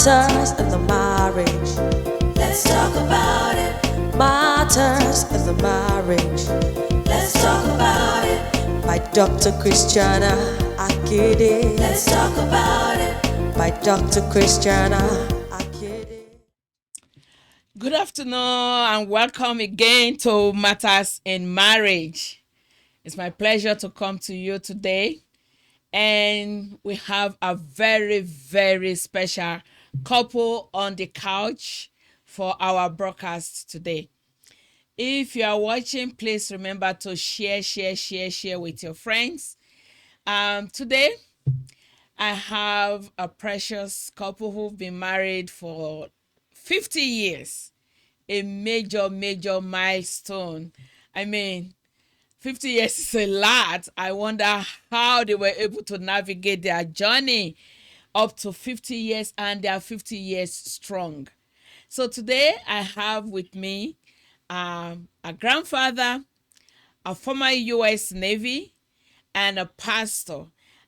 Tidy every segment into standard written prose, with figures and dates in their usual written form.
Matters in the marriage. Let's talk about it. Matters in the marriage. Let's talk about it. By Dr. Christiana Akede. Let's talk about it. By Dr. Christiana Akede. Good afternoon and welcome again to Matters in Marriage. It's my pleasure to come to you today, and we have a very, very special couple on the couch for our broadcast today. If you are watching, please remember to share with your friends. Today, I have a precious couple who've been married for 50 years. A major milestone. I mean, 50 years is a lot. I wonder how they were able to navigate their journey up to 50 years, and they are 50 years strong. So today I have with me a grandfather, a former U.S. Navy, and a pastor.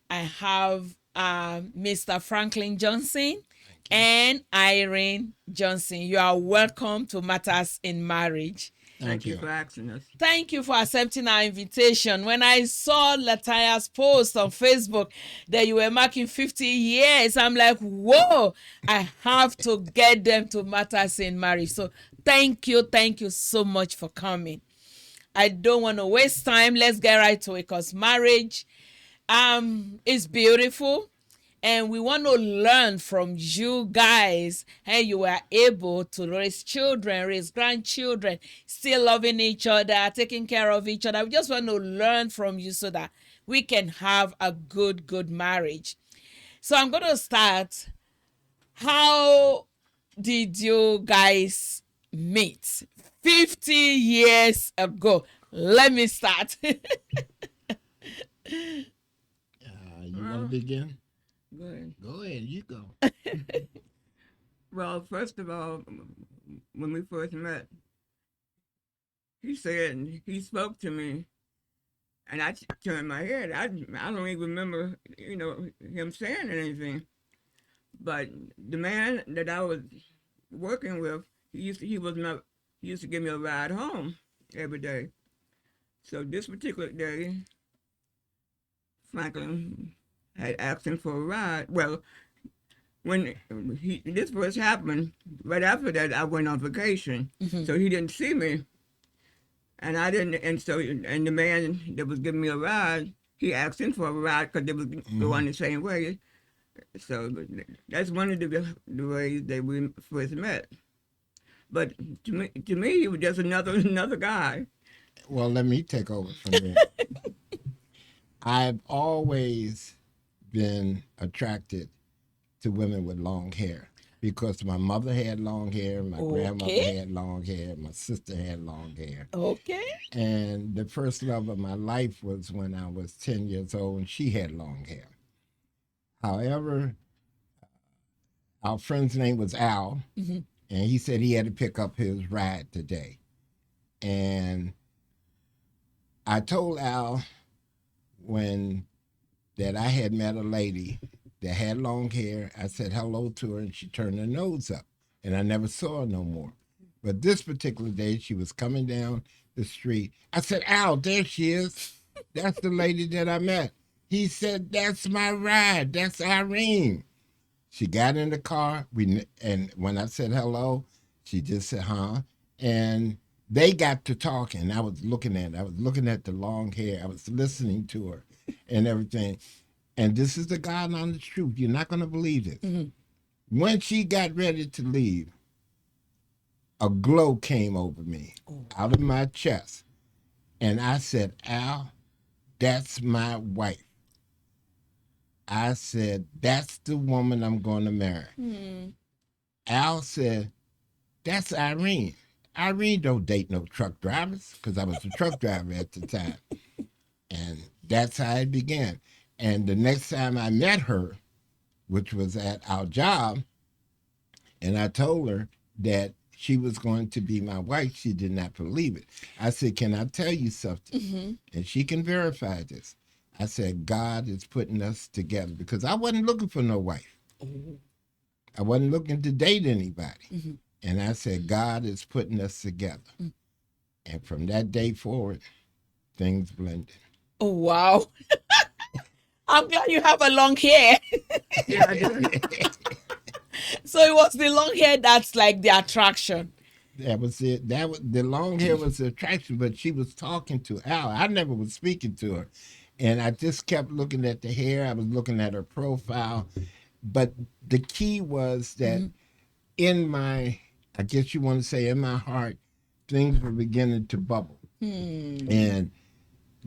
I have Mr. Franklin Johnson and Irene Johnson. You are welcome to Matters in Marriage. Thank you for asking us. Thank you for accepting our invitation. When I saw Lataya's post on Facebook that you were marking 50 years, I'm like, whoa, I have to get them to Matters in Marriage. So thank you so much for coming. I don't want to waste time. Let's get right to it, because marriage is beautiful. And we want to learn from you guys how you were able to raise children, raise grandchildren, still loving each other, taking care of each other. We just want to learn from you so that we can have a good marriage. So I'm going to start. How did you guys meet 50 years ago? Let me start. You want to begin? Go ahead. Go ahead, you go. Well, first of all, when we first met, he spoke to me, and I turned my head. I don't even remember, him saying anything. But the man that I was working with, he used to give me a ride home every day. So this particular day, Franklin had asked him for a ride. Well, when this first happened, right after that, I went on vacation, so he didn't see me, and I didn't. And the man that was giving me a ride, he asked him for a ride because they was going the same way. So that's one of the ways that we first met. But to me, he was just another guy. Well, let me take over from there. I've always been attracted to women with long hair because my mother had long hair, my grandmother had long hair, my sister had long hair. Okay. And the first love of my life was when I was 10 years old and she had long hair. However, our friend's name was Al, and he said he had to pick up his ride today. And I told Al that I had met a lady that had long hair. I said hello to her, and she turned her nose up, and I never saw her no more. But this particular day, she was coming down the street. I said, Al, there she is. That's the lady that I met. He said, that's my ride. That's Irene. She got in the car, and when I said hello, she just said, huh? And they got to talking. I was looking at the long hair. I was listening to her and everything. And this is the God honest truth. You're not going to believe this. When she got ready to leave, a glow came over me out of my chest. And I said, Al, that's my wife. I said, that's the woman I'm going to marry. Al said, that's Irene. Irene don't date no truck drivers, because I was a truck driver at the time. And that's how it began. And the next time I met her, which was at our job, and I told her that she was going to be my wife, she did not believe it. I said, can I tell you something? And she can verify this. I said, God is putting us together, because I wasn't looking for no wife. I wasn't looking to date anybody. And I said, God is putting us together. And from that day forward, things blended. Oh, wow. I'm glad you have a long hair. Yeah, I do. So it was the long hair that's like the attraction. That was it. That was the long hair was the attraction, but she was talking to Al. I never was speaking to her. And I just kept looking at the hair. I was looking at her profile. But the key was that in my, I guess you want to say in my heart, things were beginning to bubble. And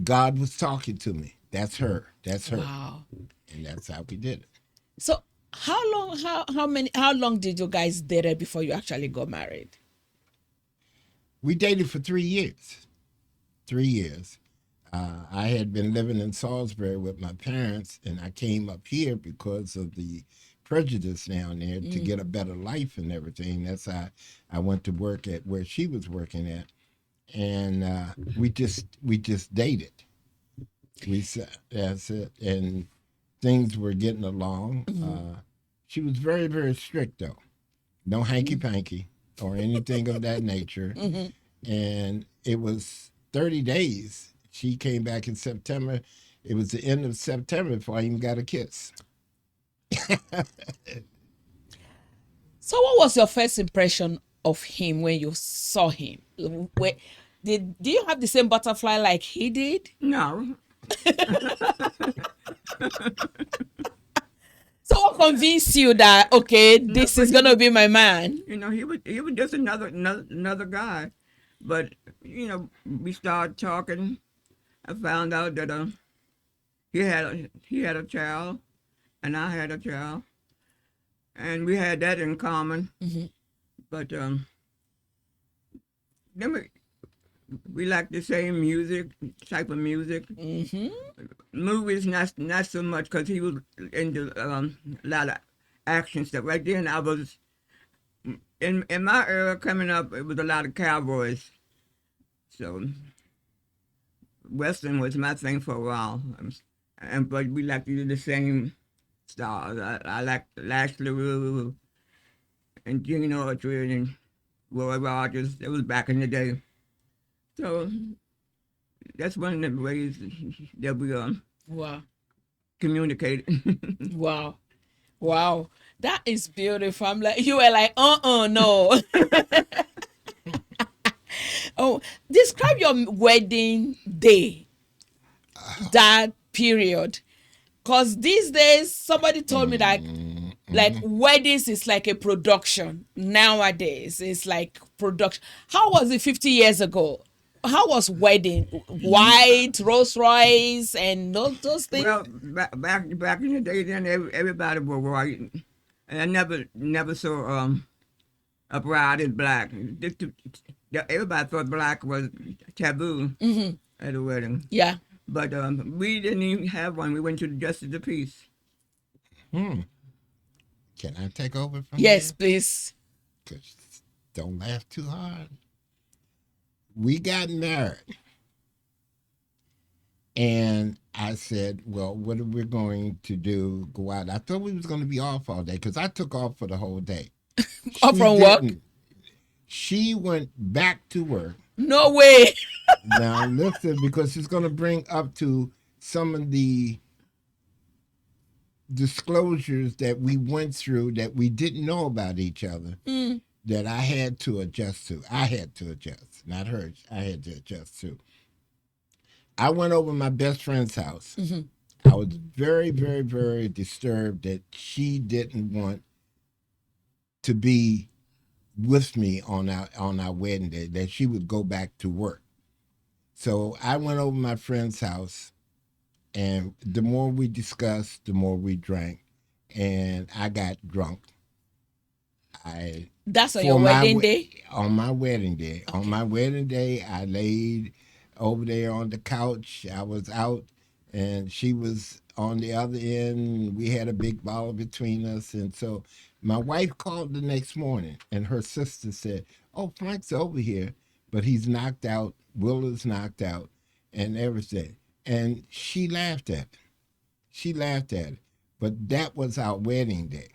God was talking to me. That's her. That's her. Wow. And that's how we did it. So how long did you guys date before you actually got married? We dated for 3 years. 3 years. I had been living in Salisbury with my parents, and I came up here because of the prejudice down there to get a better life and everything. That's how I went to work at where she was working at, and we just dated. That's it, and things were getting along. She was very, very strict though. No hanky panky or anything of that nature. And it was 30 days. She came back in September. It was the end of September before I even got a kiss. So what was your first impression of him when you saw him? Did you have the same butterfly like he did? No. So what convinced you that, okay, this is gonna be my man? You know, he was just another guy. But, you know, we started talking. I found out that he had a child and I had a child. And we had that in common. But then we like the same type of music. Movies, not so much, because he was into a lot of action stuff. Right then, I was, in my era coming up, it was a lot of cowboys. So Western was my thing for a while. But we like to do the same stars. I like Lash LaRue and Gene Autry and Roy Rogers. It was back in the day. So that's one of the ways that we Wow. communicate. Wow. That is beautiful. I'm like, you were like, no. Oh, describe your wedding day, that period. Because these days, somebody told me that like weddings is like a production. Nowadays, it's like production. How was it 50 years ago? How was wedding? White, Rolls Royce, and those things? Well, back in the day, then everybody was white, and I never saw a bride in black. Everybody thought black was taboo at a wedding. Yeah. But we didn't even have one. We went to the Justice of the Peace. Can I take over from Yes, there? please. 'Cause don't laugh too hard. We got married. And I said, well, what are we going to do? Go out. I thought we was going to be off all day because I took off for the whole day. Off from work? She went back to work. No way. Now, listen, because she's going to bring up to some of the disclosures that we went through that we didn't know about each other that I had to adjust to. I had to adjust, not her. I had to adjust to. I went over my best friend's house. I was very, very, very disturbed that she didn't want to be with me on our wedding day, that she would go back to work. So I went over my friend's house, and the more we discussed, the more we drank, and I got drunk. That's on your wedding day? On my wedding day. Okay. On my wedding day, I laid over there on the couch. I was out, and she was on the other end. We had a big bottle between us, and so my wife called the next morning, and her sister said, "Oh, Frank's over here, but he's knocked out. Will is knocked out, and everything." And she laughed at it. She laughed at it. But that was our wedding day.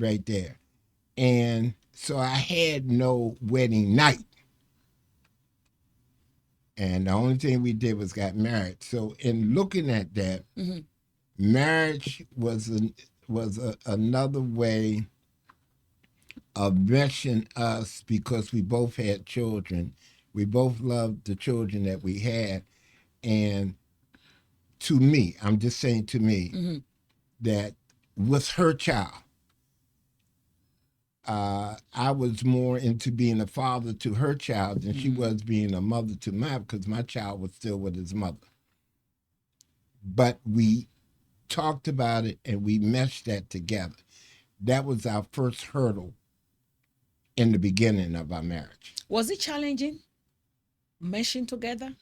right there. And so I had no wedding night. And the only thing we did was got married. So in looking at that, marriage was another way of meshing us because we both had children. We both loved the children that we had. And to me, I'm just saying to me, that with her child, I was more into being a father to her child than she was being a mother to mine because my child was still with his mother. But we talked about it and we meshed that together. That was our first hurdle in the beginning of our marriage. Was it challenging meshing together?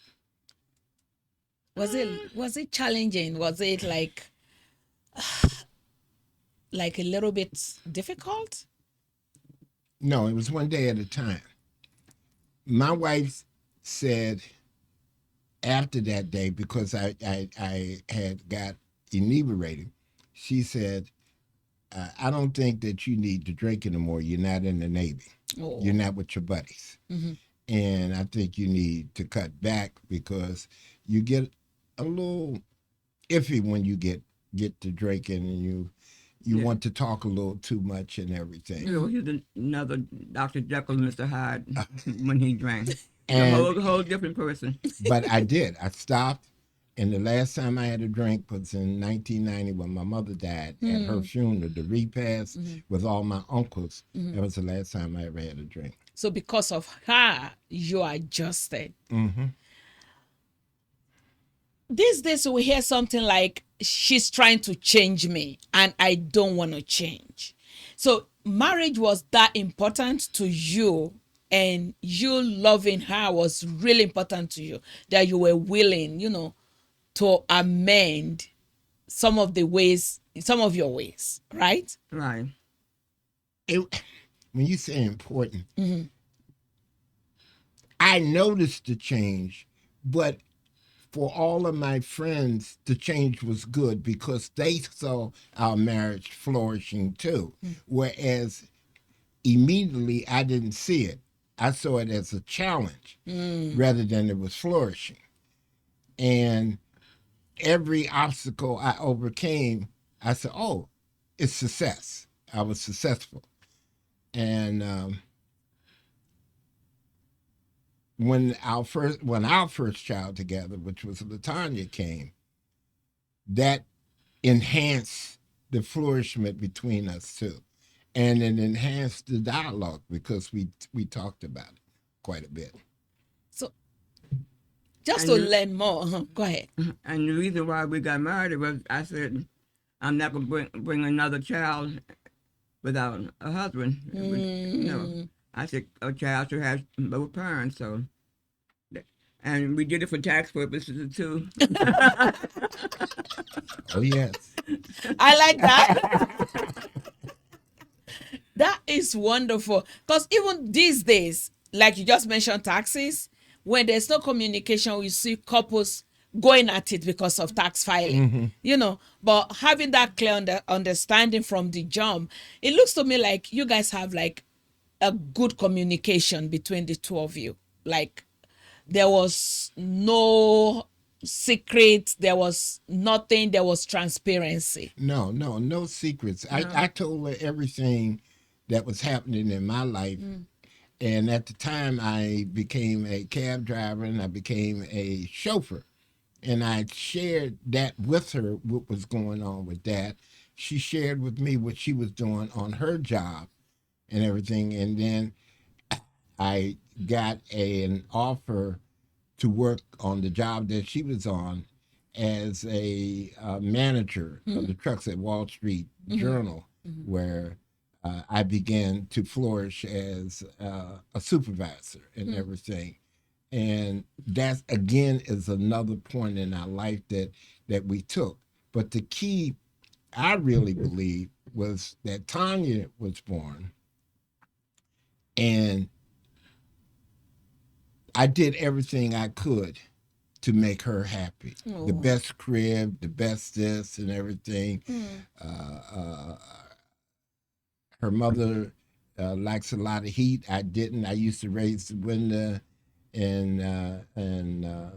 Was it challenging? Was it like a little bit difficult? No, it was one day at a time. My wife said after that day, because I had got inebriated, she said, I don't think that you need to drink anymore. You're not in the Navy. Oh. You're not with your buddies. And I think you need to cut back because you get a little iffy when you get to drinking and you want to talk a little too much and everything. You know, he's another Dr. Jekyll and Mr. Hyde when he drank. And, a whole different person. But I did. I stopped. And the last time I had a drink was in 1990 when my mother died at her funeral, the repast with all my uncles. That was the last time I ever had a drink. So because of her, you adjusted. These days we hear something like, she's trying to change me and I don't want to change. So marriage was that important to you, and you loving her was really important to you, that you were willing, to amend some of your ways, right? Right. When you say important, I noticed the change, but for all of my friends, the change was good because they saw our marriage flourishing too. Whereas immediately I didn't see it. I saw it as a challenge rather than it was flourishing. And every obstacle I overcame, I said, oh, it's success. I was successful. And when our first child together, which was LaTanya, came, that enhanced the flourishment between us too. And it enhanced the dialogue because we talked about it quite a bit. So just to learn more, go ahead. And the reason why we got married was I said, I'm not going to bring another child without a husband. I said a child should have both parents. So, and we did it for tax purposes too. Oh yes, I like that. That is wonderful, because even these days, like you just mentioned, taxes, when there's no communication, we see couples going at it because of tax filing, but having that clear understanding from the jump, it looks to me like you guys have like a good communication between the two of you. Like there was no secret, there was nothing, there was transparency. No secrets. I told her everything that was happening in my life. And at the time I became a cab driver and I became a chauffeur. And I shared that with her, what was going on with that. She shared with me what she was doing on her job and everything. And then I got an offer to work on the job that she was on as a manager of the trucks at Wall Street Journal, where I began to flourish as a supervisor and everything. And that, again, is another point in our life that we took. But the key, I really believe, was that Tanya was born. And I did everything I could to make her happy. Oh. The best crib, the best this and everything. her mother likes a lot of heat. I didn't. I used to raise the window, and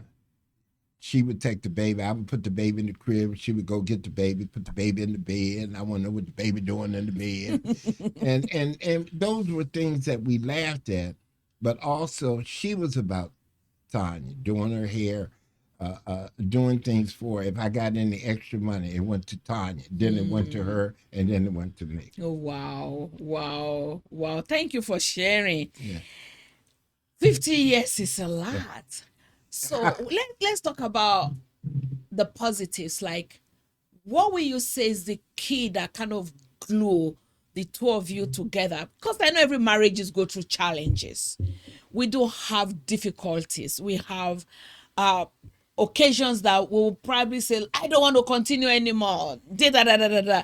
she would take the baby. I would put the baby in the crib. She would go get the baby, put the baby in the bed, and I want to know what the baby doing in the bed. and those were things that we laughed at, but also she was about Tanya doing her hair, doing things for her. If I got any extra money, it went to Tanya. Then it went to her, and then it went to me. Oh, wow, wow, wow. Thank you for sharing. Yeah. 50 years is a lot. So let's talk about the positives. Like, what will you say is the key that kind of glue the two of you together? Because I know every marriages go through challenges. We do have difficulties. We have occasions that we'll probably say, I don't want to continue anymore. Da, da, da, da, da, da.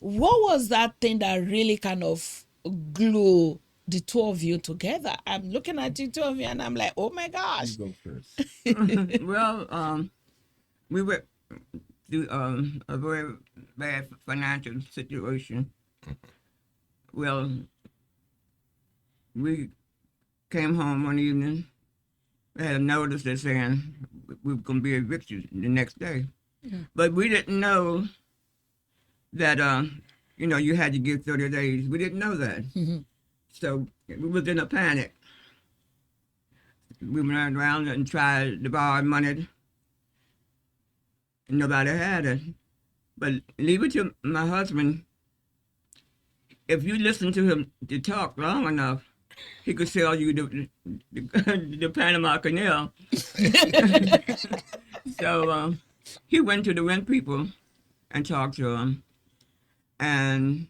What was that thing that really kind of glue the two of you together? I'm looking at you two of you and I'm like, oh my You gosh. go first. Well, we were through a very bad financial situation. Well, we came home one evening. We had a notice that saying we were going to be evicted the next day. But we didn't know that, you had to give 30 days. We didn't know that. So we was in a panic. We went around and tried to borrow money. Nobody had it. But leave it to my husband. If you listen to him to talk long enough, he could sell you the Panama Canal. So he went to the rent people and talked to them. And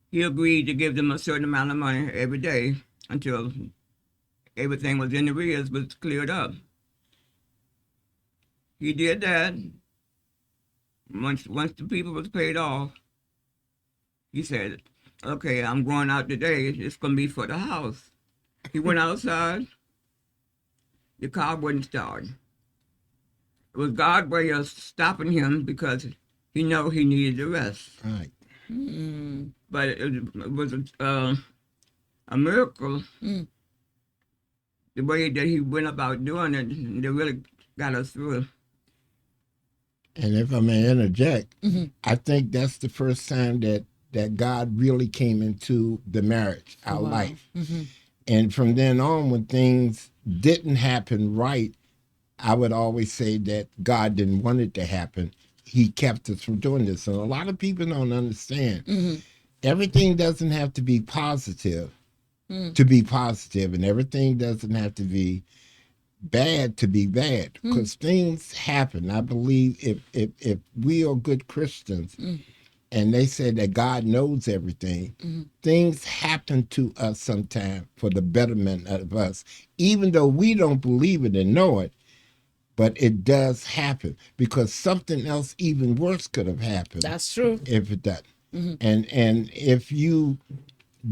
he agreed to give them a certain amount of money every day until everything was in the arrears was cleared up. He did that. Once the people was paid off, he said, okay, I'm going out today. It's going to be for the house. He went outside. The car wouldn't start. It was God's way of stopping him because he knew he needed the rest. Right. But it was a miracle. The way that he went about doing it, that really got us through. And if I may interject, I think that's the first time that God really came into the marriage, our life. And from then on, when things didn't happen right, I would always say that God didn't want it to happen. He kept us from doing this. And a lot of people don't understand. Everything doesn't have to be positive to be positive, and everything doesn't have to be bad to be bad, because things happen. I believe if we are good Christians, and they say that God knows everything, things happen to us sometimes for the betterment of us, even though we don't believe it and know it. But it does happen because something else even worse could have happened. That's true. If it doesn't. And if you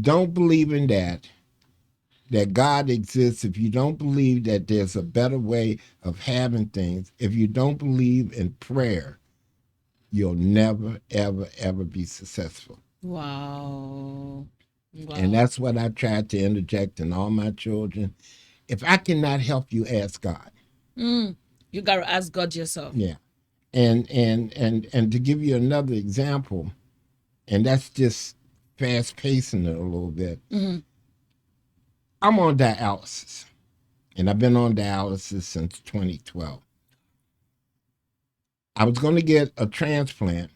don't believe in that God exists, if you don't believe that there's a better way of having things, if you don't believe in prayer, you'll never, ever, ever be successful. Wow. And that's what I tried to interject in all my children. If I cannot help you, ask God. You got to ask God yourself. Yeah. And to give you another example, and that's just fast pacing it a little bit. I'm on dialysis, and I've been on dialysis since 2012. I was going to get a transplant,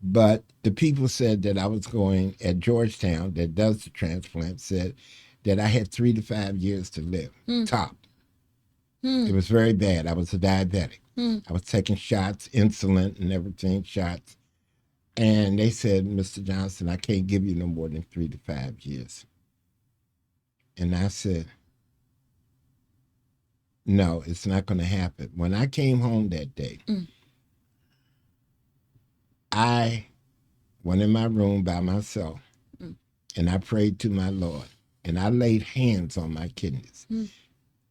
but the people said that I was going, at Georgetown, that does the transplant, said that I had 3 to 5 years to live, top. It was very bad. I was a diabetic. I was taking shots, insulin and everything, shots. And they said, Mr. Johnson, I can't give you no more than 3 to 5 years. And I said, no, it's not going to happen. When I came home that day, I went in my room by myself, and I prayed to my Lord, and I laid hands on my kidneys.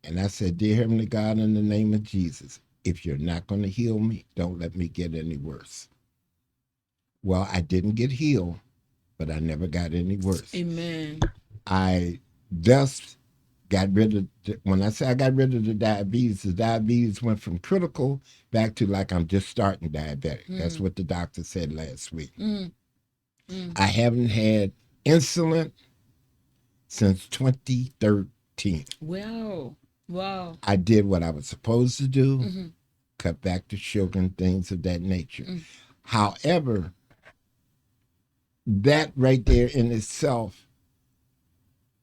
And I said, dear Heavenly God, in the name of Jesus, if you're not going to heal me, don't let me get any worse. Well, I didn't get healed, but I never got any worse. Amen. I thus got rid of, when I say I got rid of the diabetes went from critical back to like I'm just starting diabetic. That's what the doctor said last week. I haven't had insulin since 2013. Wow. Wow. I did what I was supposed to do, cut back the sugar and things of that nature. However, that right there in itself,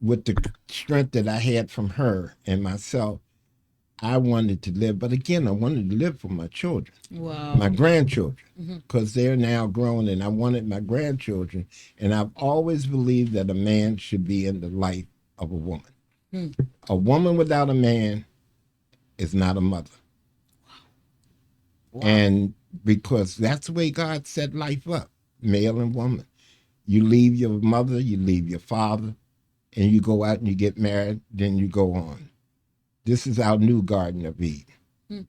with the strength that I had from her and myself, I wanted to live. But again, I wanted to live for my children, Wow. my grandchildren, because they're now grown, and I wanted my grandchildren. And I've always believed that a man should be in the life of a woman. A woman without a man is not a mother. Wow. And because that's the way God set life up, male and woman. You leave your mother, you leave your father, and you go out and you get married, then you go on. This is our new Garden of Eden.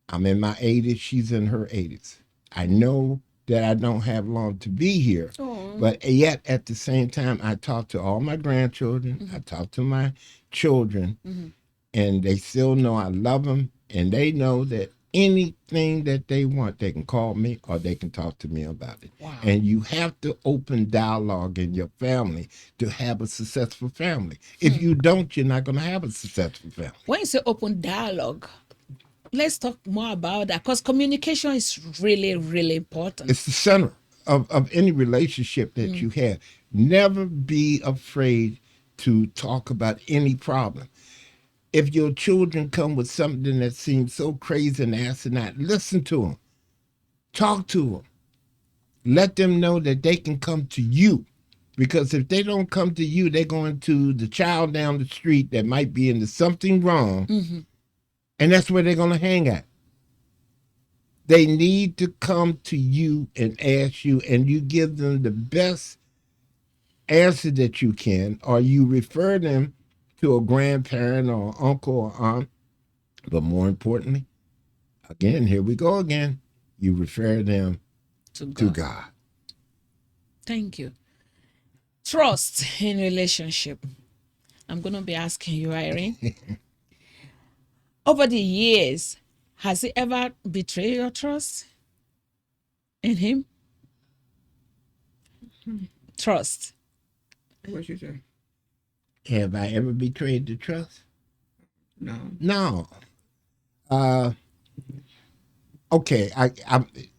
I'm in my 80s, she's in her 80s. I know that I don't have long to be here, but yet at the same time, I talk to all my grandchildren, I talk to my children, and they still know I love them, and they know that anything that they want, they can call me or they can talk to me about it. Wow. And you have to open dialogue in your family to have a successful family. If you don't, you're not going to have a successful family. When you say open dialogue, let's talk more about that, because communication is really, really important. It's the center of any relationship that you have. Never be afraid to talk about any problem. If your children come with something that seems so crazy and asinine, listen to them. Talk to them. Let them know that they can come to you. Because if they don't come to you, they're going to the child down the street that might be into something wrong, and that's where they're going to hang at. They need to come to you and ask you, and you give them the best answer that you can, or you refer them to a grandparent or uncle or aunt. But more importantly, again, here we go again, you refer them to God. Thank you. Trust in relationship. I'm going to be asking you, Irene. Over the years, has he ever betrayed your trust in him? Trust. What you say? Have I ever betrayed the trust? No. No. Okay,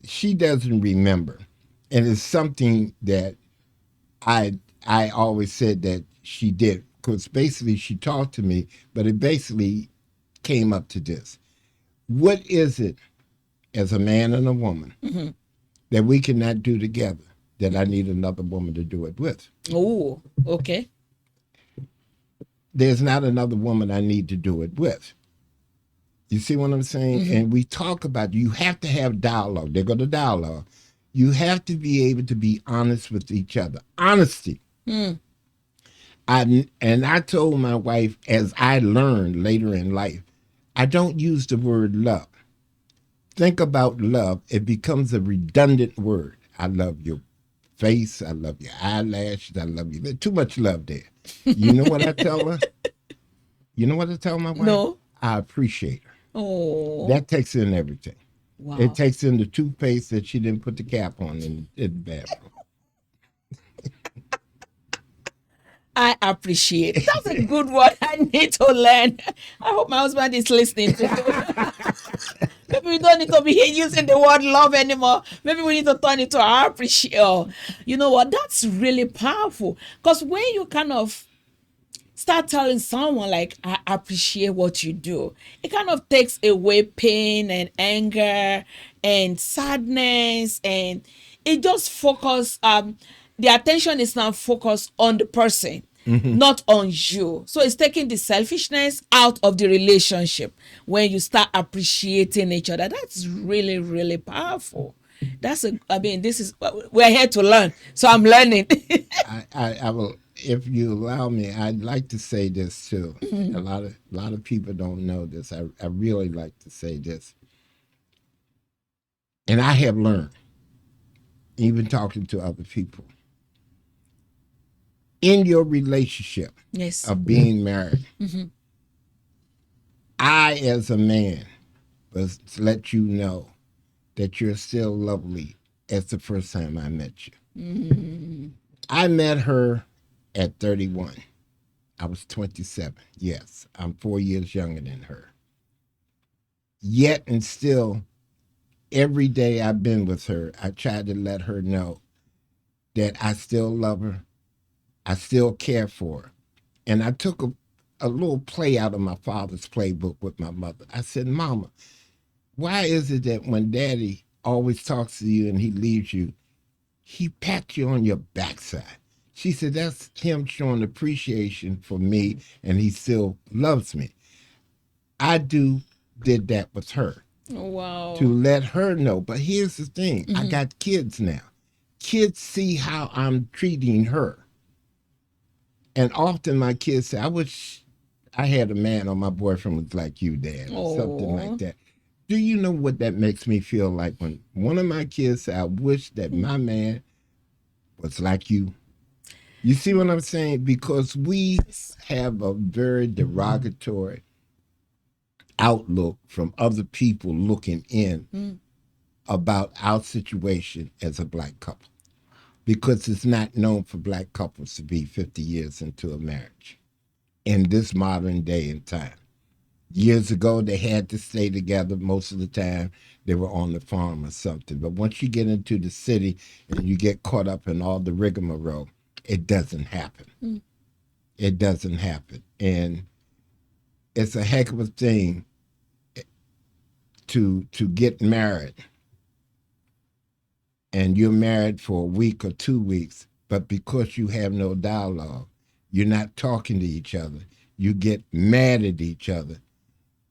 she doesn't remember, and it's something that I always said that she did, because basically she talked to me, but it basically came up to this: what is it, as a man and a woman, that we cannot do together that I need another woman to do it with? Oh, okay. There's not another woman I need to do it with. You see what I'm saying? And we talk about, you have to have dialogue. They go to dialogue. You have to be able to be honest with each other. Honesty. I told my wife, as I learned later in life, I don't use the word love. Think about love. It becomes a redundant word. I love your face. I love your eyelashes. I love you. There's too much love there. You know what I tell her? You know what I tell my wife? No. I appreciate her. Oh. That takes in everything. Wow. It takes in the toothpaste that she didn't put the cap on in the bathroom. I appreciate. That's a good word I need to learn. I hope my husband is listening to. Maybe we don't need to be using the word love anymore. Maybe we need to turn it to I appreciate. Oh, you know what? That's really powerful. Because when you kind of start telling someone like, I appreciate what you do, it kind of takes away pain and anger and sadness, and it just focus the attention is now focused on the person, not on you. So it's taking the selfishness out of the relationship when you start appreciating each other. That's really, really powerful. This is, we're here to learn, so I'm learning. I will, if you allow me, I'd like to say this too. A lot of people don't know this. I really like to say this. And I have learned even talking to other people. In your relationship Yes. of being married, I, as a man, must let you know that you're still lovely as the first time I met you. I met her at 31. I was 27. Yes, I'm 4 years younger than her. Yet and still, every day I've been with her, I tried to let her know that I still love her. I still care for her. And I took a little play out of my father's playbook with my mother. I said, Mama, why is it that when Daddy always talks to you and he leaves you, he pats you on your backside? She said, that's him showing appreciation for me and he still loves me. I did that with her Wow. to let her know. But here's the thing, I got kids now. Kids see how I'm treating her. And often my kids say, I wish I had a man or my boyfriend was like you, Dad, or something like that. Do you know what that makes me feel like when one of my kids say, I wish that my man was like you? You see what I'm saying? Because we have a very derogatory outlook from other people looking in about our situation as a black couple. Because it's not known for black couples to be 50 years into a marriage in this modern day and time. Years ago, they had to stay together. Most of the time, they were on the farm or something. But once you get into the city and you get caught up in all the rigmarole, it doesn't happen. It doesn't happen. And it's a heck of a thing to get married. And you're married for a week or 2 weeks, but because you have no dialogue, you're not talking to each other, you get mad at each other,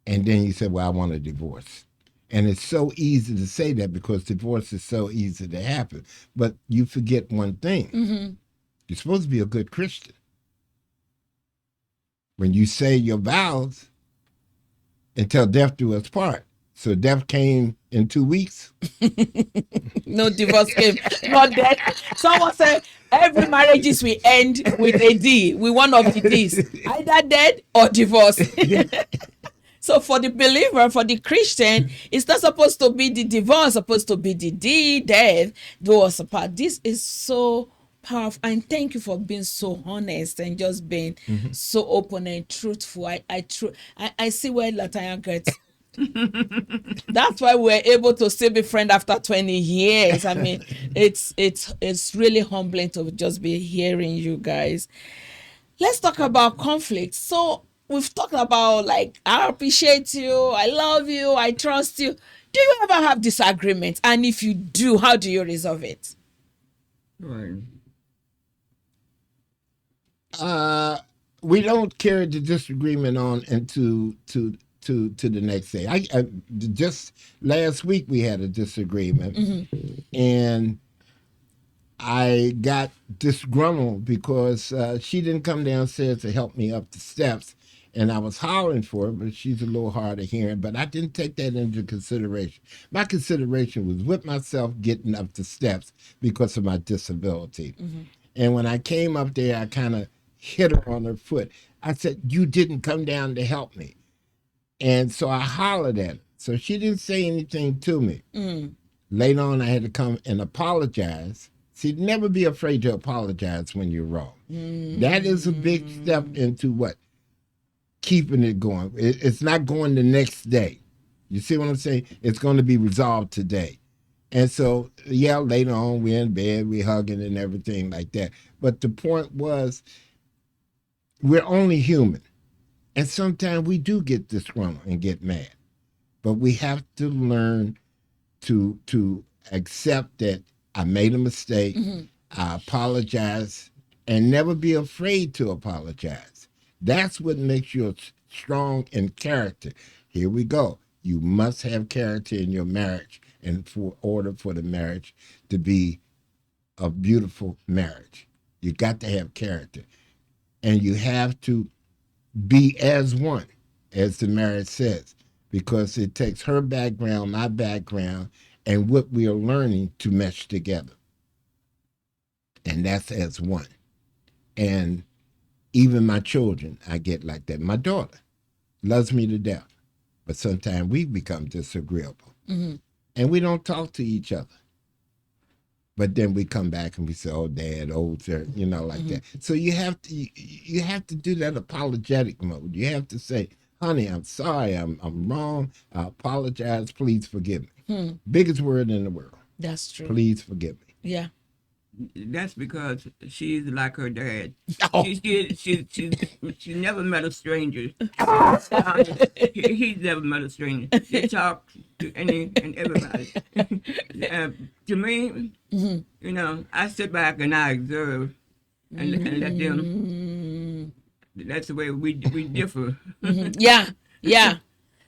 and then you say, well, I want a divorce. And it's so easy to say that because divorce is so easy to happen. But you forget one thing. You're supposed to be a good Christian. When you say your vows, until death do us part. So death came in 2 weeks. No divorce came. Not death. Someone said every marriages we end with a D. We one of the D's. Either dead or divorce. So for the believer, for the Christian, it's not supposed to be the divorce, it's supposed to be the D, death, do us apart. This is so powerful. And thank you for being so honest and just being so open and truthful. I see where Latanya gets. That's why we're able to still be friends after 20 years. I mean, it's really humbling to just be hearing you guys. Let's talk about conflict. So we've talked about like, I appreciate you, I love you, I trust you. Do you ever have disagreements? And if you do, how do you resolve it? Right. We don't carry the disagreement on into to the next day. I just last week we had a disagreement, and I got disgruntled because she didn't come downstairs to help me up the steps, and I was hollering for her, but she's a little hard of hearing. But I didn't take that into consideration. My consideration was with myself getting up the steps because of my disability. And when I came up there, I kind of hit her on her foot. I said, you didn't come down to help me. And so I hollered at her. So she didn't say anything to me. Later on, I had to come and apologize. See, never be afraid to apologize when you're wrong. That is a big step into what? Keeping it going. It's not going the next day. You see what I'm saying? It's going to be resolved today. And so, yeah, later on, we're in bed, we're hugging and everything like that. But the point was, we're only human. And sometimes we do get disgruntled and get mad. But we have to learn to accept that I made a mistake, I apologize, and never be afraid to apologize. That's what makes you strong in character. Here we go. You must have character in your marriage, and for order for the marriage to be a beautiful marriage, you got to have character, and you have to be as one, as the marriage says, because it takes her background, my background, and what we are learning to mesh together. And that's as one. And even my children, I get like that. My daughter loves me to death, but sometimes we become disagreeable. And we don't talk to each other. But then we come back and we say, "Oh, Dad, oh, sir," like that. So you have to do that apologetic mode. You have to say, "Honey, I'm sorry, I'm wrong. I apologize. Please forgive me." Biggest word in the world. That's true. Please forgive me. Yeah. That's because she's like her dad. Oh. She never met a stranger. He's never met a stranger. They talk to any and everybody. To me, I sit back and I observe and let them. That's the way we differ. Yeah. Yeah.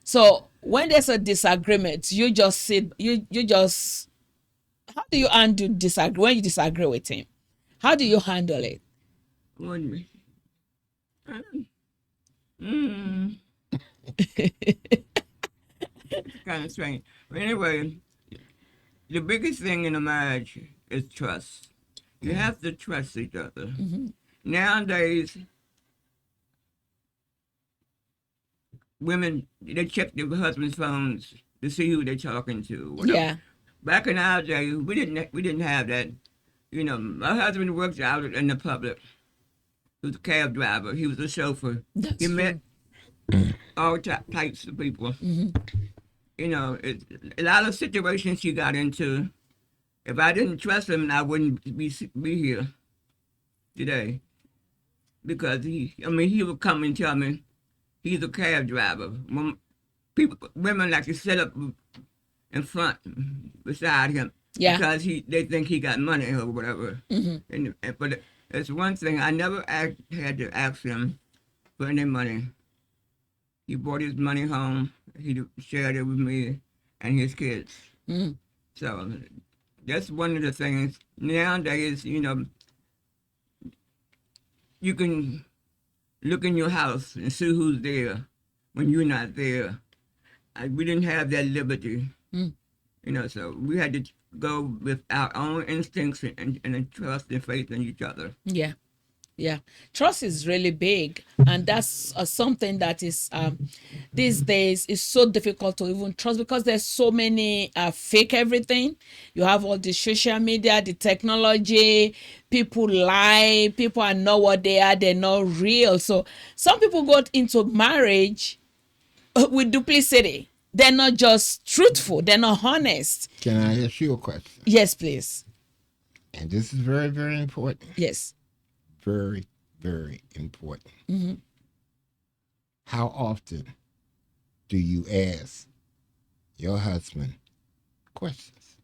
So when there's a disagreement, you just sit. You just. How do you handle disagree when you disagree with him? How do you handle it? One, kind of strange. But anyway, the biggest thing in a marriage is trust. You have to trust each other. Nowadays, women they check their husbands' phones to see who they're talking to. Whatever. Yeah. Back in our day, we didn't have that. My husband worked out in the public. He was a cab driver. He was a chauffeur. That's He true. met all types of people. A lot of situations he got into. If I didn't trust him, I wouldn't be here today. Because he would come and tell me he's a cab driver. Women like to sit up in front beside him. Yeah. Because they think he got money or whatever. But it's one thing, I never had to ask him for any money. He brought his money home. He shared it with me and his kids. So that's one of the things. Nowadays, you can look in your house and see who's there when you're not there. We didn't have that liberty. So we had to go with our own instincts and trust and faith in each other. Yeah. Yeah. Trust is really big. And that's something that is, these days, is so difficult to even trust because there's so many fake everything. You have all the social media, the technology, people lie, people are not what they are, they're not real. So some people got into marriage with duplicity. They're not just truthful, they're not honest. Can I ask you a question? Yes, please. And this is very, very important. Yes. Very, very important. How often do you ask your husband questions?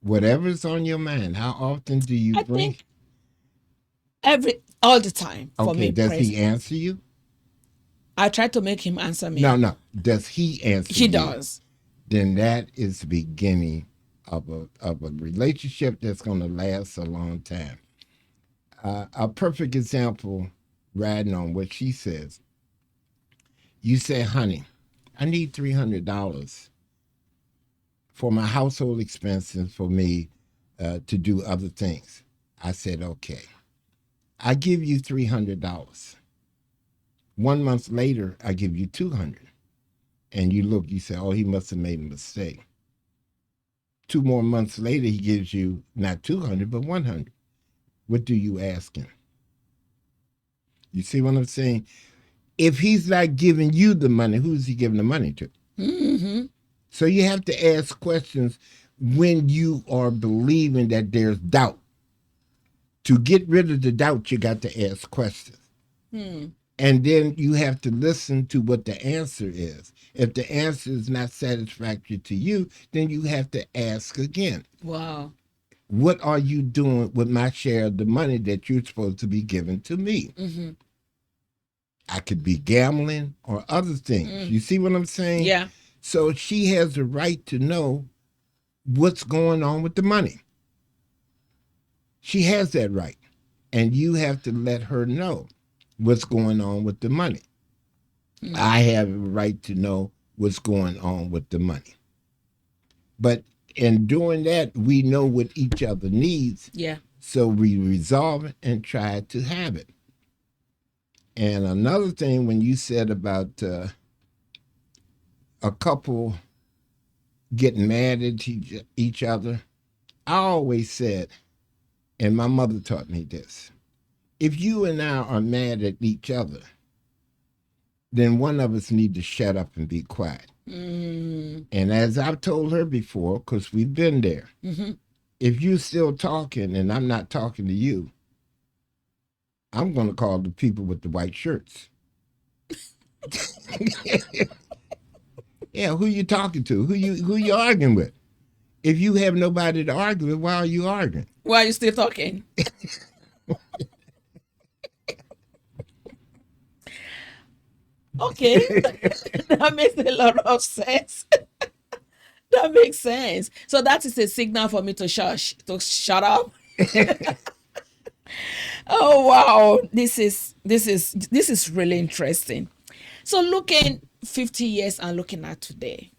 Whatever's on your mind, how often do you I bring? think all the time for Okay, me. does he answer you? I try to make him answer me. No. Does he answer you? He does. Then that is the beginning of a relationship that's going to last a long time. A perfect example, riding on what she says. You say, "Honey, I need $300 for my household expenses for me to do other things." I said, "Okay, I give you $300. 1 month later, I give you $200. And you say, oh, he must have made a mistake. 2 more months later, he gives you not $200, but $100. What do you ask him? You see what I'm saying? If he's not giving you the money, who's he giving the money to? So you have to ask questions when you are believing that there's doubt. To get rid of the doubt, you got to ask questions. And then you have to listen to what the answer is. If the answer is not satisfactory to you, then you have to ask again. Wow. What are you doing with my share of the money that you're supposed to be giving to me? I could be gambling or other things. You see what I'm saying? Yeah. So she has the right to know what's going on with the money. She has that right. And you have to let her know what's going on with the money. I have a right to know what's going on with the money. But in doing that, we know what each other needs. Yeah. So we resolve it and try to have it. And another thing, when you said about a couple getting mad at each other, I always said, and my mother taught me this, if you and I are mad at each other, then one of us need to shut up and be quiet. Mm-hmm. And as I've told her before, because we've been there, Mm-hmm. if you're still talking and I'm not talking to you, I'm going to call the people with the white shirts. Yeah, who you talking to? Who you arguing with? If you have nobody to argue with, why are you arguing? Why are you still talking? Okay, that makes a lot of sense. That makes sense. So that is a signal for me to shut up. Oh wow, this is really interesting. So looking 50 years and looking at today,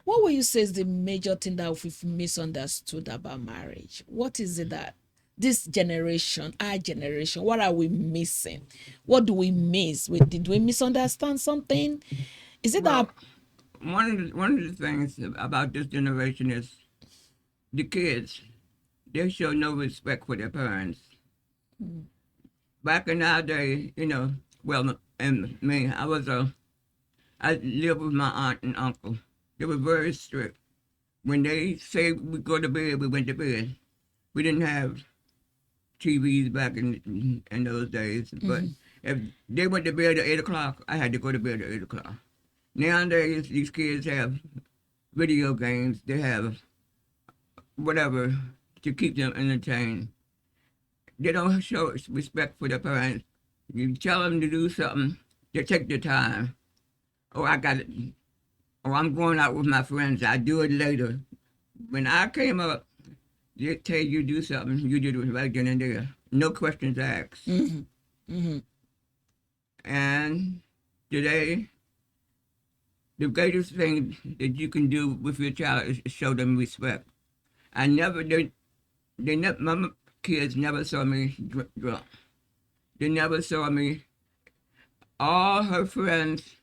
what will you say is the major thing that we've misunderstood about marriage? What is it that this generation, our generation, what are we missing? What do we miss? Did we misunderstand something? Is it that? Well, one of the things about this generation is the kids. They show no respect for their parents. Back in our day, well, and me, I lived with my aunt and uncle. They were very strict. When they say we go to bed, we went to bed. We didn't have TVs back in those days, but if they went to bed at 8 o'clock, I had to go to bed at 8 o'clock. Nowadays, these kids have video games. They have whatever to keep them entertained. They don't show respect for their parents. You tell them to do something, they take their time. Oh, I got it. Oh, I'm going out with my friends. I do it later. When I came up, they tell you do something, you did it right then and there. No questions asked. Mm-hmm. Mm-hmm. And today, the greatest thing that you can do with your child is show them respect. My kids never saw me drunk. They never saw me. All her friends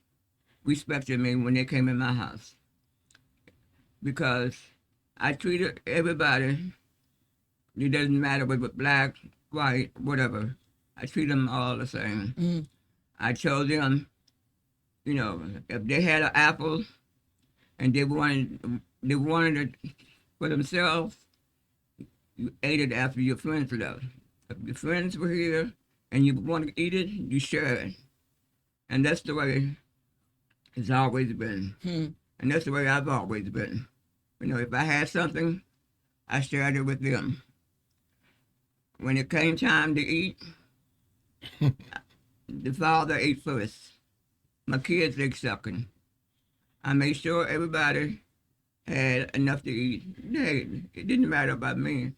respected me when they came in my house because I treated everybody. It doesn't matter whether black, white, whatever. I treat them all the same. Mm-hmm. I told them, if they had an apple and they wanted it for themselves, you ate it after your friends left. If your friends were here and you want to eat it, you share it. And that's the way it's always been. Mm-hmm. And that's the way I've always been. If I had something, I shared it with them. When it came time to eat, the father ate first. My kids ate second. I made sure everybody had enough to eat. Hey, it didn't matter about me.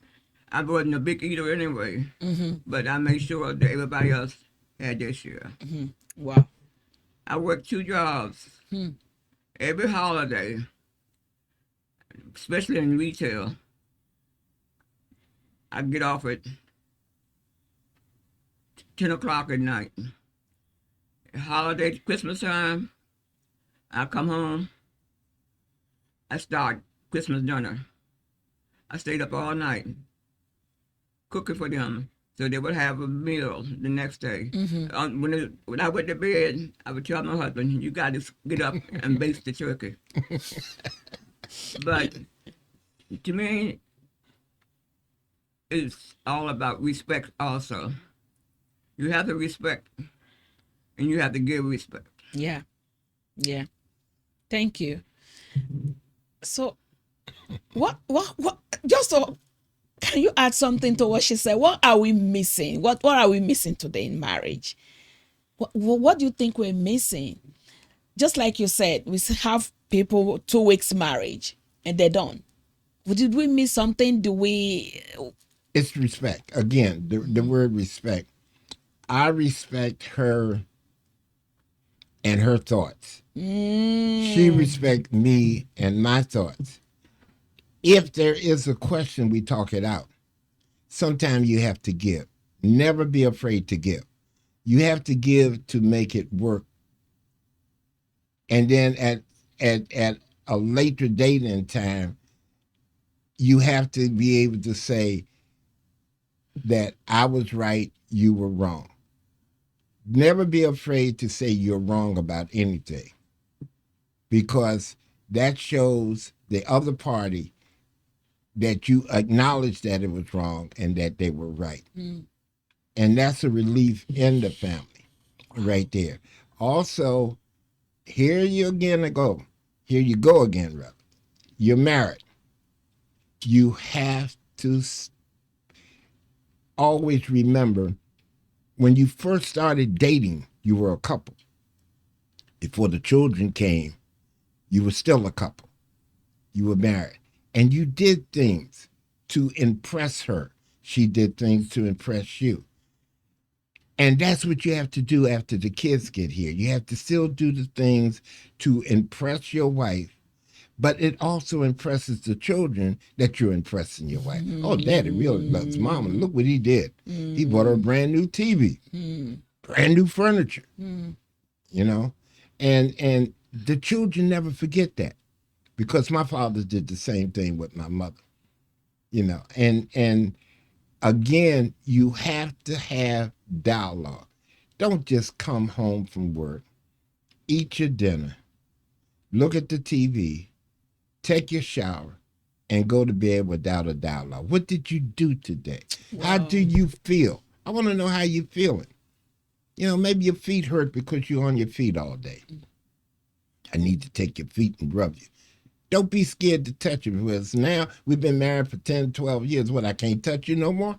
I wasn't a big eater anyway, but I made sure that everybody else had their share. Mm-hmm. Wow. I worked 2 jobs. Every holiday, especially in retail, I get off at 10 o'clock at night. Holiday, Christmas time, I come home, I start Christmas dinner. I stayed up all night cooking for them so they would have a meal the next day. When I went to bed, I would tell my husband, you got to get up and baste the turkey. But to me, it's all about respect also. You have to respect and you have to give respect. Yeah. Yeah. Thank you. So what just so can you add something to what she said? What are we missing? What are we missing today in marriage? What do you think we're missing? Just like you said, we have people 2 weeks marriage and they're done. Did we miss something? It's respect. Again, the word respect. I respect her and her thoughts. She respects me and my thoughts. If there is a question, we talk it out. Sometimes you have to give. Never be afraid to give. You have to give to make it work. And then at a later date and time, you have to be able to say that I was right, you were wrong. Never be afraid to say you're wrong about anything, because that shows the other party that you acknowledge that it was wrong and that they were right. And that's a relief in the family right there. Also, here you again go. Here you go again, brother. You're married. You have to always remember, when you first started dating, you were a couple. Before the children came, you were still a couple. You were married. And you did things to impress her. She did things to impress you. And that's what you have to do after the kids get here. You have to still do the things to impress your wife, but it also impresses the children that you're impressing your wife. Oh, Daddy really loves Mama. Look what he did. He bought her a brand new TV, brand new furniture, you know? And the children never forget that, because my father did the same thing with my mother, you know? And again, you have to have dialogue. Don't just come home from work, eat your dinner, look at the TV, take your shower, and go to bed without a dialogue. What did you do today? Wow. How do you feel? I want to know how you're feeling. You know, maybe your feet hurt because you're on your feet all day. I need to take your feet and rub you. Don't be scared to touch it, because now we've been married for 10, 12 years. What, I can't touch you no more?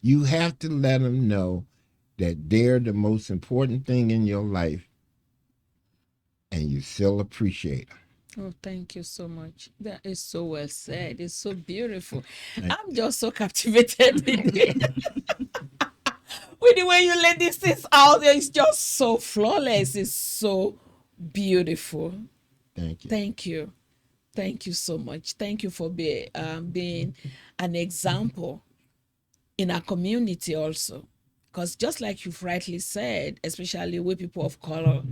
You have to let them know that they're the most important thing in your life, and you still appreciate them. Oh, thank you so much. That is so well said. It's so beautiful. I'm just so captivated with it. With the way you lay these things out there, it's just so flawless. It's so beautiful. Thank you. Thank you. Thank you so much. Thank you for being an example in our community also. Because just like you've rightly said, especially with people of color,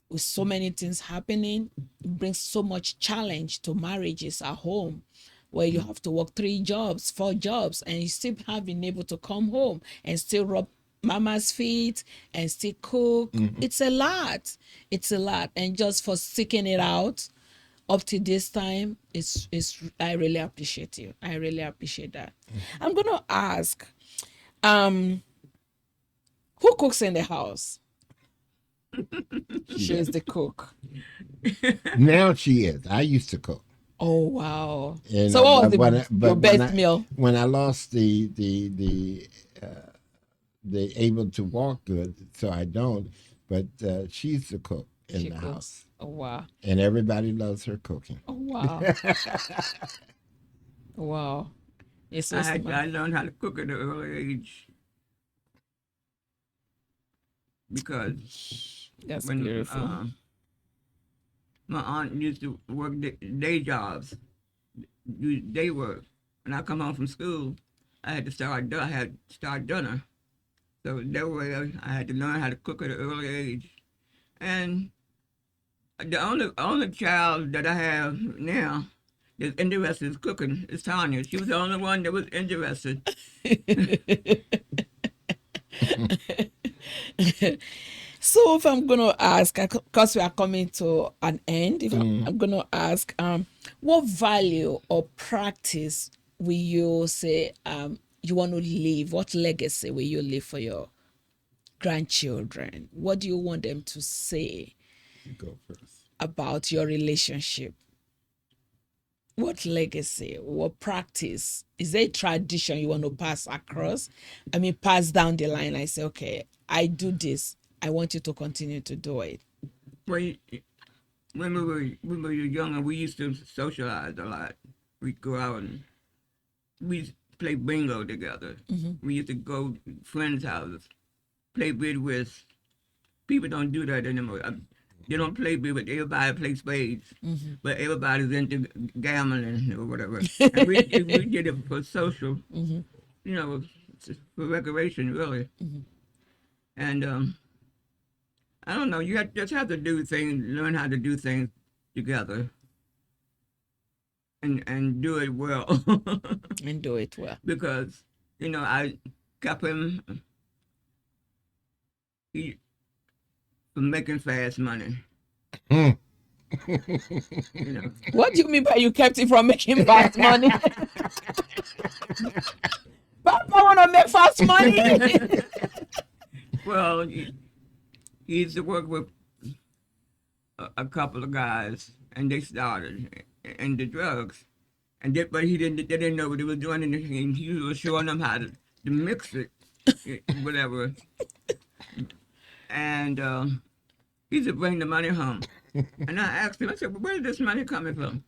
with so many things happening, it brings so much challenge to marriages at home, where you have to work 3 jobs, 4 jobs, and you still have been able to come home and still rub mama's feet and still cook. It's a lot. It's a lot. And just for sticking it out up to this time, it's I really appreciate you. I really appreciate that. I'm gonna ask, who cooks in the house? She's the cook. Now she is. I used to cook. Oh wow! And, So what was but your best when meal? When I lost the able to walk good, so I don't. But she's the cook in She the cooks. house, Oh wow! and everybody loves her cooking. Oh wow! Wow! It's so smart. I learned how to cook at an early age because That's when beautiful. my aunt used to work day jobs, do day work. When I come home from school, I had to start dinner. So that way I had to learn how to cook at an early age. And the only child that I have now that's interested in cooking is Tanya. She was the only one that was interested. So if I'm gonna ask, because we are coming to an end, if I'm gonna ask, what value or practice will you say you want to leave? What legacy will you leave for your grandchildren? What do you want them to say You go first. about your relationship? What legacy, what practice? Is there a tradition you want to pass across? I mean, pass down the line. I say, okay, I do this. I want you to continue to do it. Well, when we were younger, we used to socialize a lot. We'd go out and we play bingo together. We used to go to friends' houses, play bid whist, people don't do that anymore. They don't play with everybody plays spades, but everybody's into gambling or whatever. And we did it for social, you know, for recreation, really. And I don't know. Just have to do things, learn how to do things together, and do it well. And do it well. Because I got him he, from making fast money. Mm. What do you mean by you kept him from making fast money? Papa want to make fast money. Well, he used to work with a couple of guys, and they started in the drugs, but they didn't know what they were doing, and he was showing them how to mix it, whatever. And he used to bring the money home, and I asked him, I said, well, "Where is this money coming from?"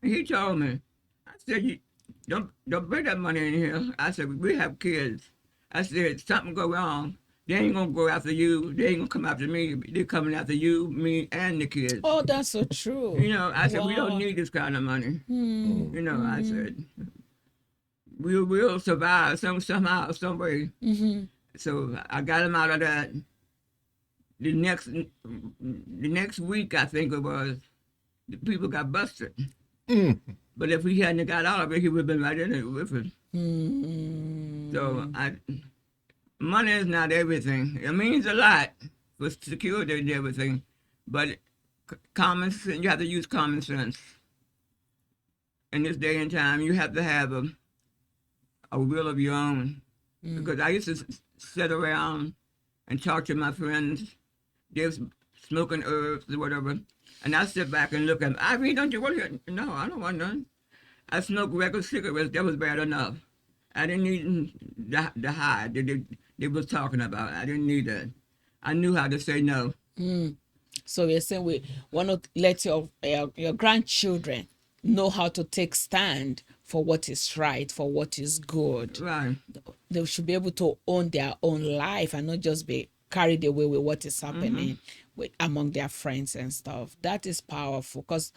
And he told me. I said, "You don't bring that money in here." I said, "We have kids." I said, "Something go wrong, they ain't gonna go after you. They ain't gonna come after me. They're coming after you, me, and the kids." Oh, that's so true. I said, "We don't Wow. need this kind of money." I said, "We'll survive somehow, some way." So I got him out of that. The next week, I think it was, the people got busted. But if he hadn't got out of it, he would have been right in it with us. So money is not everything. It means a lot for security and everything, but common sense, you have to use common sense. In this day and time, you have to have a will of your own. Because I used to sit around and talk to my friends. They was smoking herbs or whatever, and I sit back and look at them. Irene, don't you want to? No, I don't want none. I smoke regular cigarettes. That was bad enough. I didn't need the high that they was talking about. I didn't need that. I knew how to say no. So we're saying we want to let your grandchildren know how to take stand for what is right, for what is good. Right. They should be able to own their own life and not just be carried away with what is happening among their friends and stuff. That is powerful, because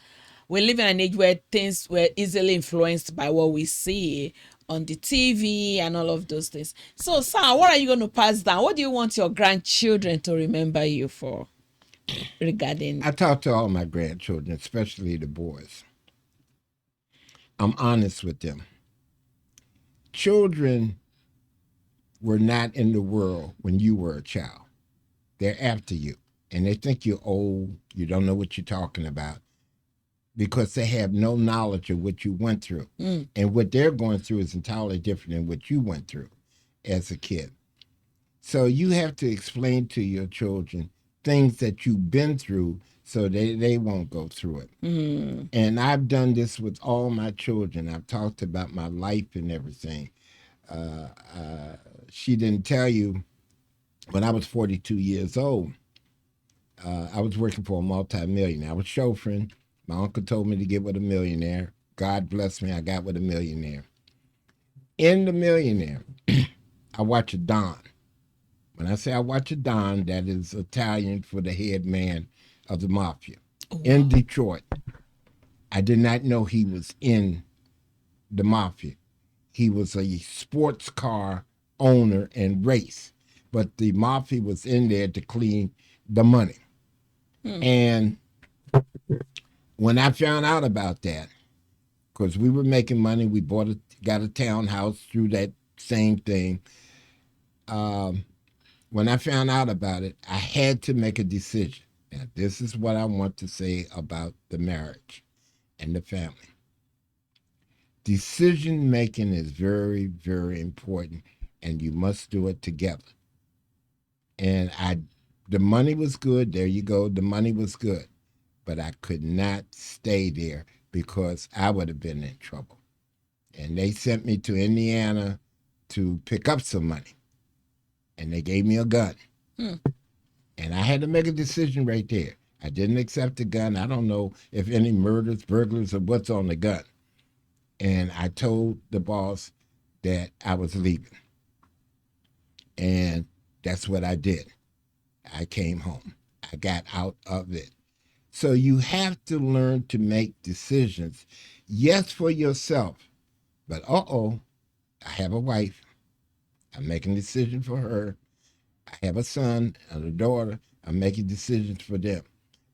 we live in an age where things were easily influenced by what we see on the TV and all of those things. So, Sam, what are you going to pass down? What do you want your grandchildren to remember you for regarding? I talk to all my grandchildren, especially the boys. I'm honest with them. Children were not in the world when you were a child. They're after you, and they think you're old. You don't know what you're talking about, because they have no knowledge of what you went through. And what they're going through is entirely different than what you went through as a kid. So you have to explain to your children things that you've been through so they won't go through it. And I've done this with all my children. I've talked about my life and everything. She didn't tell you, when I was 42 years old, I was working for a multi-millionaire. I was chauffeuring. My uncle told me to get with a millionaire. God bless me, I got with a millionaire. In the millionaire, I watch a Don. When I say I watch a Don, that is Italian for the head man of the mafia. In Detroit. I did not know he was in the mafia. He was a sports car owner and race, but the mafia was in there to clean the money. And when I found out about that, because we were making money, we got a townhouse through that same thing. When I found out about it, I had to make a decision. Now, this is what I want to say about the marriage and the family. Decision making is very, very important, and you must do it together. And the money was good. There you go. The money was good. But I could not stay there because I would have been in trouble. And they sent me to Indiana to pick up some money. And they gave me a gun. And I had to make a decision right there. I didn't accept the gun. I don't know if any murders, burglars, or what's on the gun. And I told the boss that I was leaving. And that's what I did. I came home. I got out of it. So you have to learn to make decisions. Yes, for yourself, but I have a wife. I'm making decisions for her. I have a son and a daughter. I'm making decisions for them.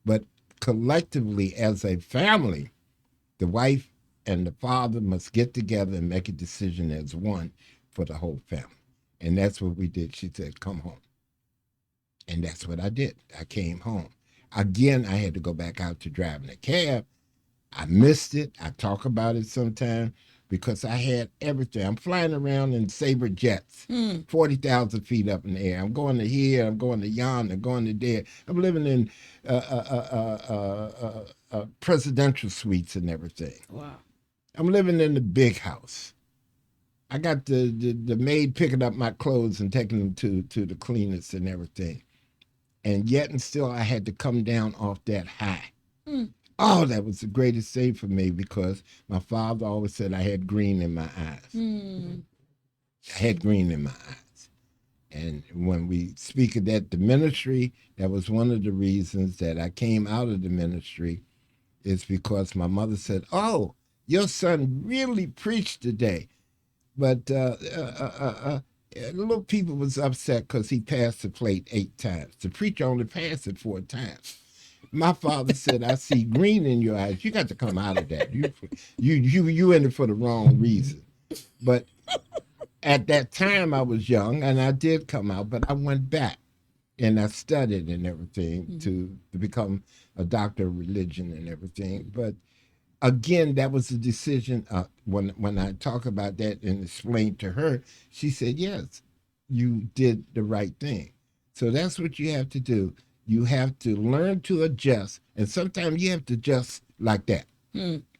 But collectively, as a family, the wife and the father must get together and make a decision as one for the whole family. And that's what we did. She said, come home. And that's what I did. I came home. Again, I had to go back out to driving a cab. I missed it. I talk about it sometimes because I had everything. I'm flying around in Sabre jets, 40,000 feet up in the air. I'm going to here, I'm going to yonder, I'm going to there. I'm living in presidential suites and everything. Wow. I'm living in the big house. I got the maid picking up my clothes and taking them to the cleaners and everything. And yet and still I had to come down off that high. Oh, that was the greatest thing for me because my father always said I had green in my eyes. I had green in my eyes. And when we speak of that, the ministry, that was one of the reasons that I came out of the ministry is because my mother said, oh, your son really preached today. But little people was upset because he passed the plate 8 times. The preacher only passed it 4 times. My father said, I see green in your eyes. You got to come out of that. You in it for the wrong reason. But at that time I was young and I did come out, but I went back and I studied and everything to become a doctor of religion and everything. But again, that was a decision. When I talk about that and explained to her, she said, yes, you did the right thing. So that's what you have to do. You have to learn to adjust. And sometimes you have to adjust like that,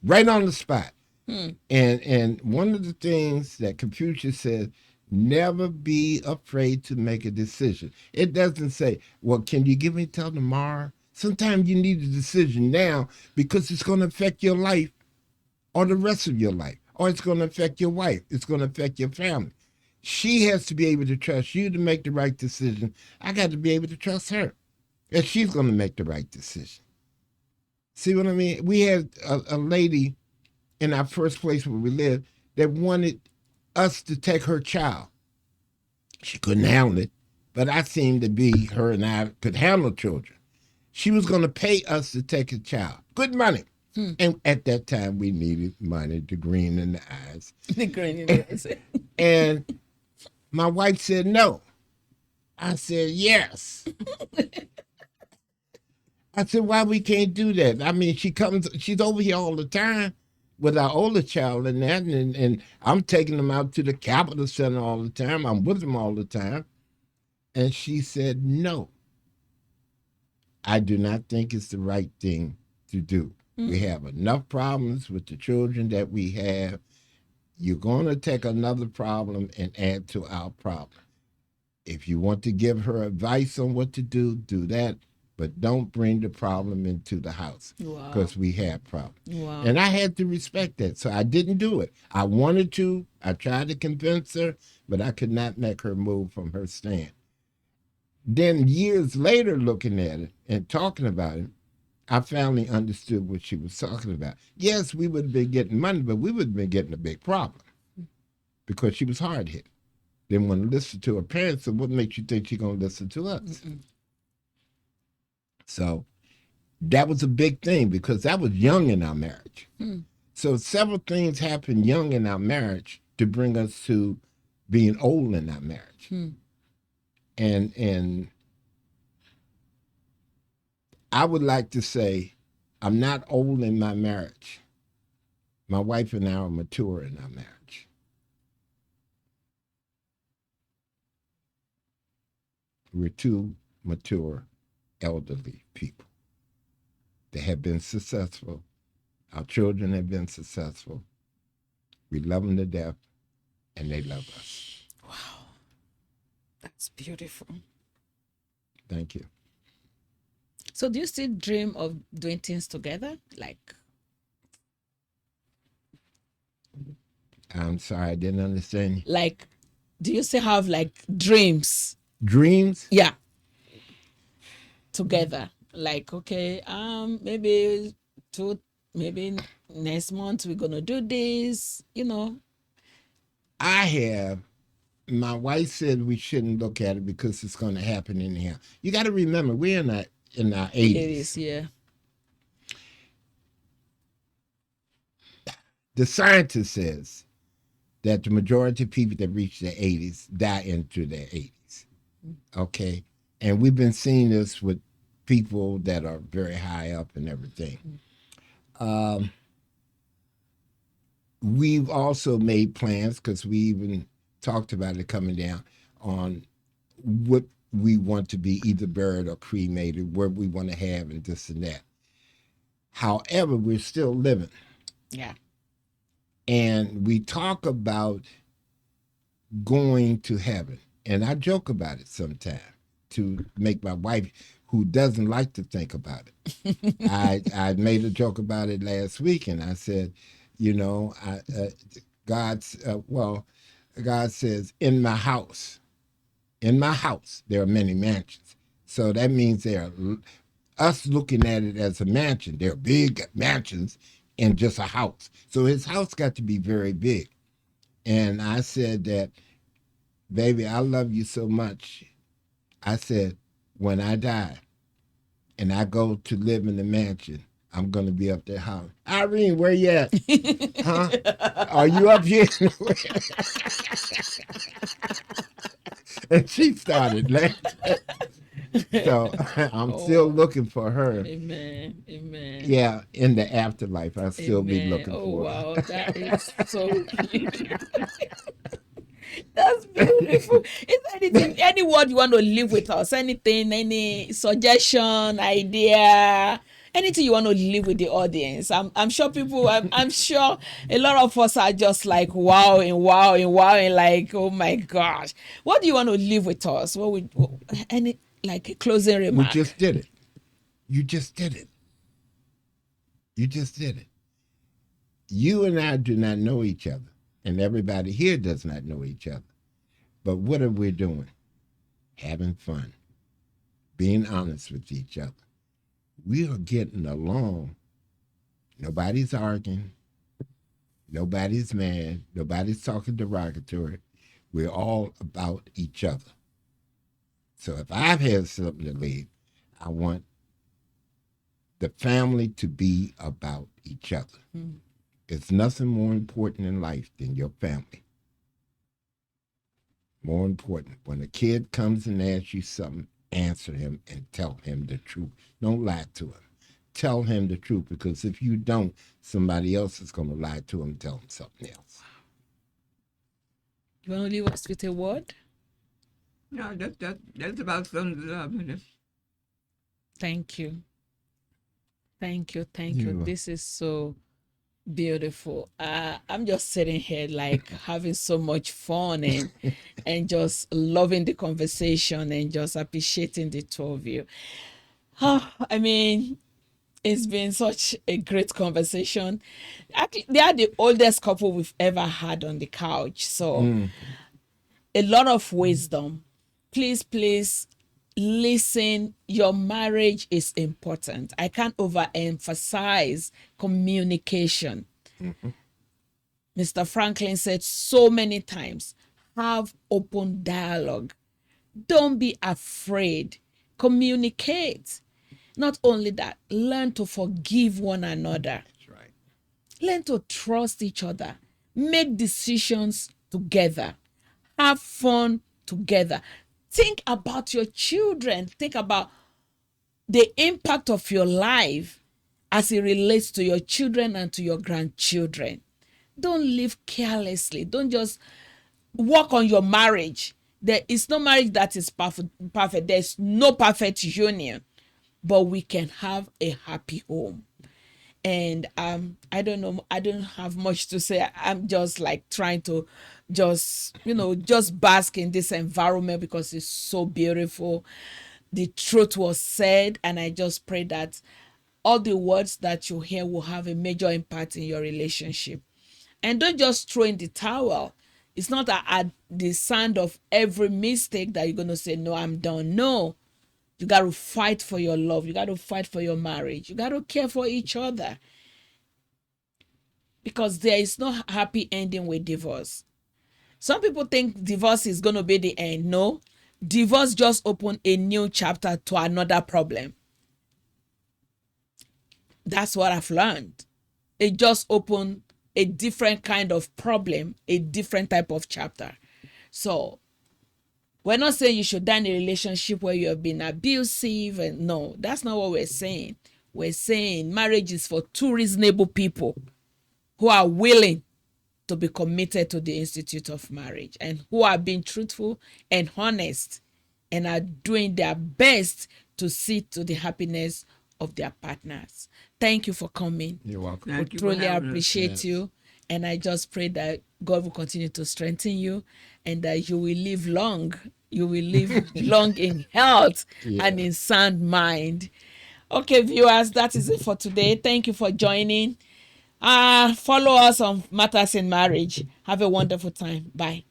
right on the spot. And one of the things that Confucius said, never be afraid to make a decision. It doesn't say, well, can you give me till tomorrow? Sometimes you need a decision now because it's going to affect your life or the rest of your life, or it's going to affect your wife. It's going to affect your family. She has to be able to trust you to make the right decision. I got to be able to trust her that she's going to make the right decision. See what I mean? We had a lady in our first place where we lived that wanted us to take her child. She couldn't handle it, but I seemed to be, her and I could handle children. She was going to pay us to take a child. Good money. And at that time, we needed money, the green in the eyes. The green in the eyes. And my wife said no. I said yes. I said, why we can't do that? I mean, she's over here all the time with our older child and that, and I'm taking them out to the Capitol Center all the time. I'm with them all the time. And she said, no, I do not think it's the right thing to do. We have enough problems with the children that we have. You're going to take another problem and add to our problem. If you want to give her advice on what to do, do that. But don't bring the problem into the house because we have problems. Wow. And I had to respect that. So I didn't do it. I wanted to. I tried to convince her, but I could not make her move from her stand. Then years later, looking at it and talking about it, I finally understood what she was talking about. Yes, we would have been getting money, but we would have been getting a big problem because she was hard hit. Didn't want to listen to her parents, so what makes you think she's going to listen to us? So that was a big thing because I was young in our marriage. So several things happened young in our marriage to bring us to being old in our marriage. And I would like to say I'm not old in my marriage. My wife and I are mature in our marriage. We're two mature, elderly people that have been successful. Our children have been successful. We love them to death, and they love us. Wow. That's beautiful. Thank you. So do you still dream of doing things together? Like, I'm sorry, I didn't understand you. like, do you still have like dreams? Dreams? Yeah. together. Like, okay, maybe two, maybe next month we're gonna do this. I have. My wife said we shouldn't look at it because it's going to happen in here. You got to remember, we're in our It is, 80s. yeah. The scientist says that the majority of people that reach their 80s die into their 80s. Okay? And we've been seeing this with people that are very high up and everything. We've also made plans because we even talked about it coming down on what we want to be either buried or cremated, what we want to have, and this and that. However, we're still living. Yeah. And we talk about going to heaven. And I joke about it sometimes to make my wife, who doesn't like to think about it. I made a joke about it last week, and I said, God says, in my house, there are many mansions. So that means us looking at it as a mansion. There are big mansions in just a house. So his house got to be very big. And I said that, baby, I love you so much. I said, when I die and I go to live in the mansion, I'm going to be up there hollering, Irene, where you at? Huh? Are you up here? And she started laughing. So I'm still looking for her. Amen. Amen. Yeah, in the afterlife, I'll still be looking Oh, for wow. her. That is so beautiful. That's beautiful. Is there any word you want to leave with us? Anything, any suggestion, idea, anything you want to leave with the audience? I'm sure people, I'm sure a lot of us are just like wowing, like, oh my gosh. What do you want to leave with us? Any, like, a closing We remark? just did it. You just did it. You just did it. You and I do not know each other, and everybody here does not know each other. But what are we doing? Having fun, being honest with each other. We are getting along. Nobody's arguing. Nobody's mad. Nobody's talking derogatory. We're all about each other. So if I've had something to leave, I want the family to be about each other. Mm. It's nothing more important in life than your family. More important. When a kid comes and asks you something, answer him and tell him the truth. Don't lie to him. Tell him the truth, because if you don't, somebody else is going to lie to him and tell him something else. You want to leave us with a word? No, that's about sums it up. Thank you. Thank you. This is so beautiful. I'm just sitting here like having so much fun and just loving the conversation and just appreciating the two of you. I mean, it's been such a great conversation. Actually, they are the oldest couple we've ever had on the couch. So a lot of wisdom. Please listen. Your marriage is important. I can't overemphasize communication. Mr. Franklin said so many times, have open dialogue. Don't be afraid. Communicate. Not only that, learn to forgive one another. That's right. Learn to trust each other. Make decisions together. Have fun together. Think about your children. Think about the impact of your life as it relates to your children and to your grandchildren. Don't live carelessly. Don't just work on your marriage. There is no marriage that is perfect. There's no perfect union, but we can have a happy home. And I don't know, I don't have much to say. I'm just like trying to just bask in this environment because it's so beautiful. The truth was said, and I just pray that all the words that you hear will have a major impact in your relationship. And don't just throw in the towel. It's not at the sound of every mistake that you're going to say, no, I'm done. No, You got to fight for your love. You got to fight for your marriage. You got to care for each other. Because there is no happy ending with divorce. Some people think divorce is going to be the end. No. Divorce just opened a new chapter to another problem. That's what I've learned. It just opened a different kind of problem, a different type of chapter. So we're not saying you should die in a relationship where you have been abusive. And no, that's not what we're saying. We're saying marriage is for two reasonable people who are willing to be committed to the institute of marriage and who are being truthful and honest and are doing their best to see to the happiness of their partners. Thank you for coming. You're welcome. We Thank you for truly having us. appreciate Yes. you. And I just pray that God will continue to strengthen you and that you will live long. You will live long in health and in sound mind. Okay, viewers, that is it for today. Thank you for joining. Follow us on Matters in Marriage. Have a wonderful time. Bye.